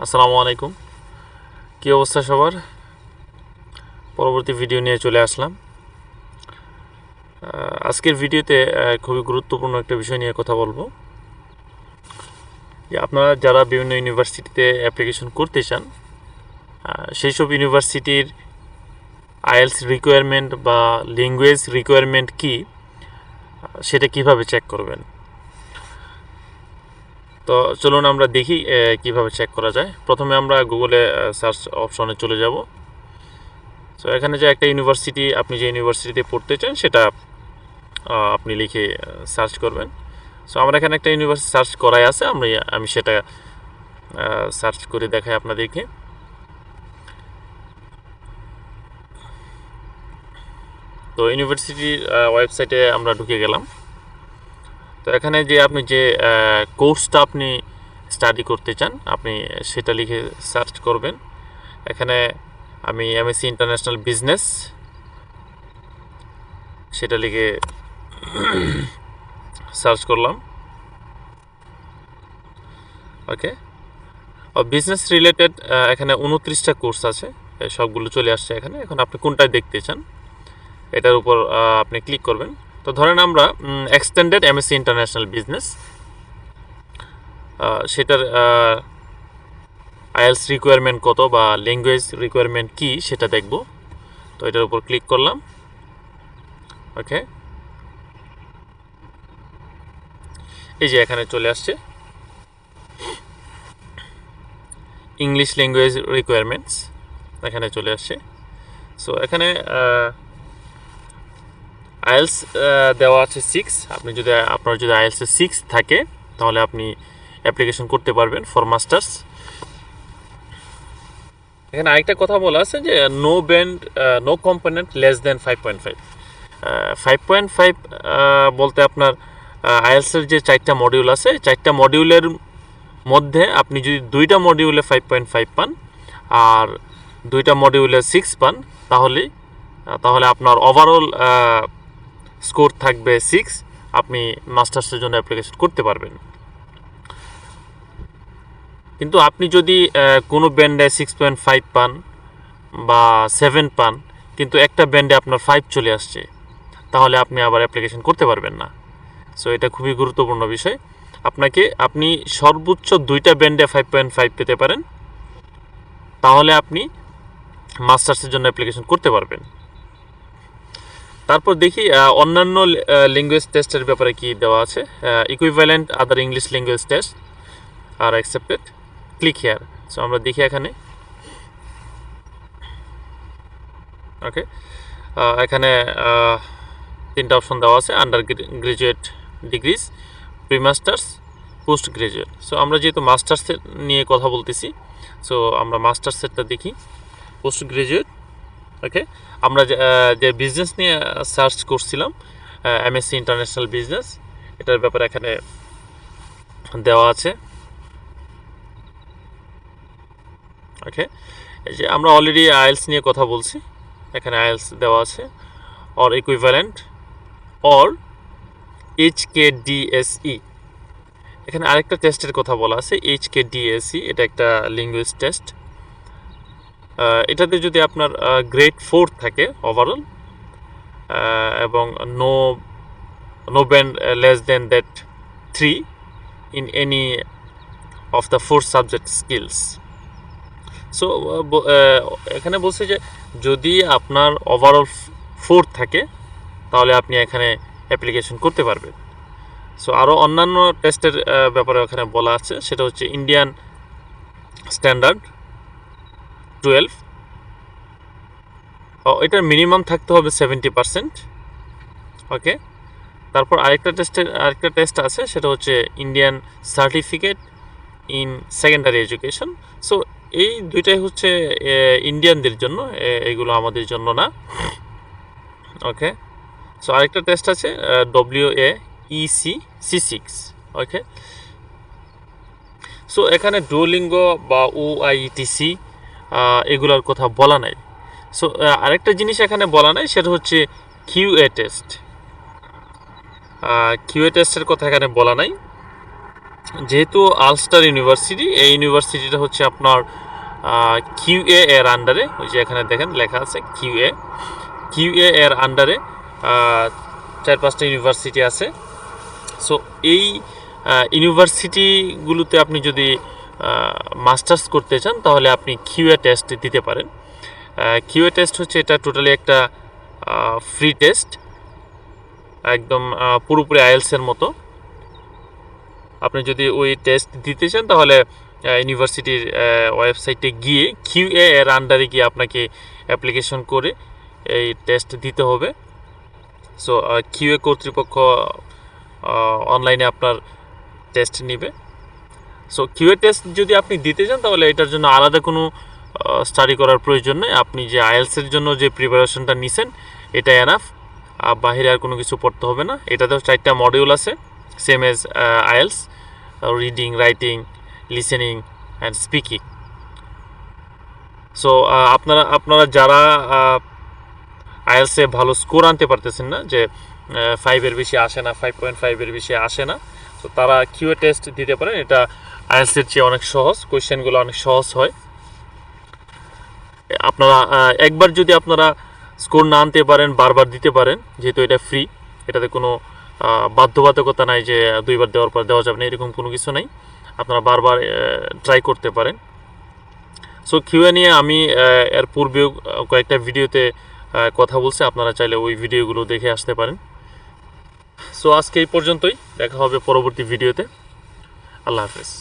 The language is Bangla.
আসসালামু আলাইকুম। কী অবস্থা সবার? পরবর্তী ভিডিও নিয়ে চলে আসলাম। আজকের ভিডিওতে খুবই গুরুত্বপূর্ণ একটা বিষয় নিয়ে কথা বলবো, যে আপনারা যারা বিভিন্ন ইউনিভার্সিটিতে অ্যাপ্লিকেশন করতে চান, সেই সব ইউনিভার্সিটির আইএলস রিকোয়ারমেন্ট বা ল্যাঙ্গুয়েজ রিকোয়ারমেন্ট কি, সেটা কিভাবে চেক করবেন। তো চলুন আমরা দেখি কিভাবে চেক করা যায়। প্রথমে আমরা গুগলে সার্চ অপশনে চলে যাব। তো এখানে যে একটা ইউনিভার্সিটি, আপনি যে ইউনিভার্সিটিতে পড়তে চান সেটা আপনি লিখে সার্চ করবেন। সো আমার এখানে একটা ইউনিভার্সিটি সার্চ করাই আছে, আমি সেটা সার্চ করে দেখাই আপনাদেরকে। তো ইউনিভার্সিটির ওয়েবসাইটে আমরা ঢুকে গেলাম। তো এখানে যে আপনি যে কোর্সটা আপনি স্টাডি করতে চান, আপনি সেটা লিখে সার্চ করবেন। এখানে আমি এমএসসি ইন্টারন্যাশনাল বিজনেস সেটা লিখে সার্চ করলাম। ওকে, বিজনেস রিলেটেড এখানে 29টা কোর্স আছে, সবগুলো চলে আসছে এখানে। এখন আপনি কোনটায় দেখতে চান এটার উপর আপনি ক্লিক করবেন। তো ধরেন আমরা এক্সটেন্ডেড এমএসসি ইন্টারন্যাশনাল বিজনেস, সেটার আইএলস রিকোয়ারমেন্ট কত বা ল্যাঙ্গুয়েজ রিকোয়ারমেন্ট কি সেটা দেখব। তো এটার উপর ক্লিক করলাম। ওকে, এই যে এখানে চলে আসছে ইংলিশ ল্যাঙ্গুয়েজ রিকোয়ারমেন্টস, এখানে চলে আসছে। সো এখানে আইএলস দেওয়া আছে 6। আপনার যদি আইএলস 6 থাকে তাহলে আপনি অ্যাপ্লিকেশন করতে পারবেন ফর মাস্টার্স। এখানে আরেকটা কথা বলা আছে যে নো কম্পোনেন্ট লেস দেন 5.5। 5.5 বলতে আপনার আইএলসের যে 4টা মডিউল আছে, 4টা মডিউলের মধ্যে আপনি যদি 2টা মডিউলে 5.5 পান আর 2টা মডিউলে 6 পান, তাহলে আপনার ওভারঅল স্কোর থাকবে 6। আপনি মাস্টার্সের জন্য অ্যাপ্লিকেশন করতে পারবেন। কিন্তু আপনি যদি কোনো ব্যান্ডে 6.5 পান বা 7 পান, কিন্তু একটা ব্যান্ডে আপনার 5 চলে আসছে, তাহলে আপনি আবার অ্যাপ্লিকেশন করতে পারবেন না। সো এটা খুবই গুরুত্বপূর্ণ বিষয়। আপনি সর্বোচ্চ 2টা ব্যান্ডে 5.5 পেতে পারেন, তাহলে আপনি মাস্টার্সের জন্য অ্যাপ্লিকেশন করতে পারবেন। তারপর দেখি অন্যান্য ল্যাঙ্গুয়েজ টেস্টের ব্যাপারে কি দেওয়া আছে। Equivalent other English language test আর অ্যাকসেপ্টেড, ক্লিক হেয়ার। সো আমরা দেখি এখানে। ওকে, এখানে 3টা অপশন দেওয়া আছে, undergraduate degrees, pre masters, postgraduate. So আমরা যেহেতু মাস্টার্সের নিয়ে কথা বলতেছি, সো আমরা মাস্টার্সেরটা দেখি, পোস্ট গ্রাজুয়েট। ওকে, আমরা যে বিজনেস নিয়ে সার্চ করছিলাম, এমএসসি ইন্টারন্যাশনাল বিজনেস, এটার ব্যাপারে এখানে দেওয়া আছে। ওকে, এই যে আমরা অলরেডি আইএলস নিয়ে কথা বলছি, এখানে আইএলস দেওয়া আছে, অর ইকুইভ্যালেন্ট অর HKDSE। এখানে আরেকটা টেস্টের কথা বলা আছে, HKDSE, এটা একটা ল্যাঙ্গুয়েজ টেস্ট। এটাতে যদি আপনার গ্রেড 4 থাকে ওভারঅল, এবং no no band less than that 3 in any of the 4 subject skills. So এখানে বলছে যে যদি আপনার ওভারঅল 4 থাকে তাহলে আপনি এখানে অ্যাপ্লিকেশন করতে পারবেন। সো আরও অন্যান্য টেস্টের ব্যাপারে এখানে বলা আছে, সেটা হচ্ছে ইন্ডিয়ান স্ট্যান্ডার্ড 12। এটার মিনিমাম থাকতে হবে 70%। ওকে, তারপর আরেকটা টেস্ট আছে, সেটা হচ্ছে Indian certificate in secondary education. So এই দুইটাই হচ্ছে ইন্ডিয়ানদের জন্য, এগুলো আমাদের জন্য না। ওকে, সো আরেকটা টেস্ট আছে WAEC C6। ওকে, সো এখানে ডুওলিঙ্গো বা OIETC এগুলোর কথা বলা নাই। সো আরেকটা জিনিস এখানে বলা নাই, সেটা হচ্ছে QA টেস্ট। QA টেস্টের কথা এখানে বলা নাই। যেহেতু আলস্টার ইউনিভার্সিটি, এই ইউনিভার্সিটিটা হচ্ছে আপনার কিউএ এর আন্ডারে, ওই যে এখানে দেখেন লেখা আছে কিউএ এর আন্ডারে 4-5টা ইউনিভার্সিটি আছে। সো এই ইউনিভার্সিটিগুলোতে আপনি যদি মাস্টার্স করতে চান তাহলে আপনি কিউএ টেস্ট দিতে পারেন। কিউএ টেস্ট হচ্ছে এটা টোটালি একটা ফ্রি টেস্ট, একদম পুরোপুরি আইএলসের মতো। আপনি যদি ওই টেস্ট দিতে চান তাহলে ইউনিভার্সিটির ওয়েবসাইটে গিয়ে কিউএ এর আন্ডারে গিয়ে আপনাকে অ্যাপ্লিকেশন করে এই টেস্ট দিতে হবে। সো কিউএ কর্তৃপক্ষ অনলাইনে আপনার টেস্ট নেবে। সো কিউএ টেস্ট যদি আপনি দিতে চান তাহলে এটার জন্য আলাদা কোনো স্টাডি করার প্রয়োজন নেই। আপনি যে আইএলসের জন্য যে প্রিপারেশনটা নিছেন এটা এনাফ, বাহিরে আর কোনো কিছু পড়তে হবে না। এটাতেও 4টা মডিউল আছে, same as IELTS: reading, writing, listening and speaking. So আপনারা যারা আইএলসে ভালো স্কোর আনতে পারতেছেন না, যে 5-এর বেশি আসে না, 5.5-এর বেশি আসে না, তো তারা কিউএ টেস্ট দিতে পারেন। এটা আইএলসের চেয়ে অনেক সহজ, কোয়েশ্চেনগুলো অনেক সহজ হয়। আপনারা একবার যদি আপনারা স্কোর না আনতে পারেন বারবার দিতে পারেন, যেহেতু এটা ফ্রি। এটাতে কোনো বাধ্যবাধকতা নাই যে 2বার দেওয়ার পর দেওয়া যাবে না, এরকম কোনো কিছু নাই। আপনারা বারবার ট্রাই করতে পারেন। সো কিউএ নিয়ে আমি এর পূর্বেও কয়েকটা ভিডিওতে কথা বলছি, আপনারা চাইলে ওই ভিডিওগুলো দেখে আসতে পারেন। সো আজকে এই পর্যন্তই, দেখা হবে পরবর্তী ভিডিওতে। আল্লাহ হাফেজ।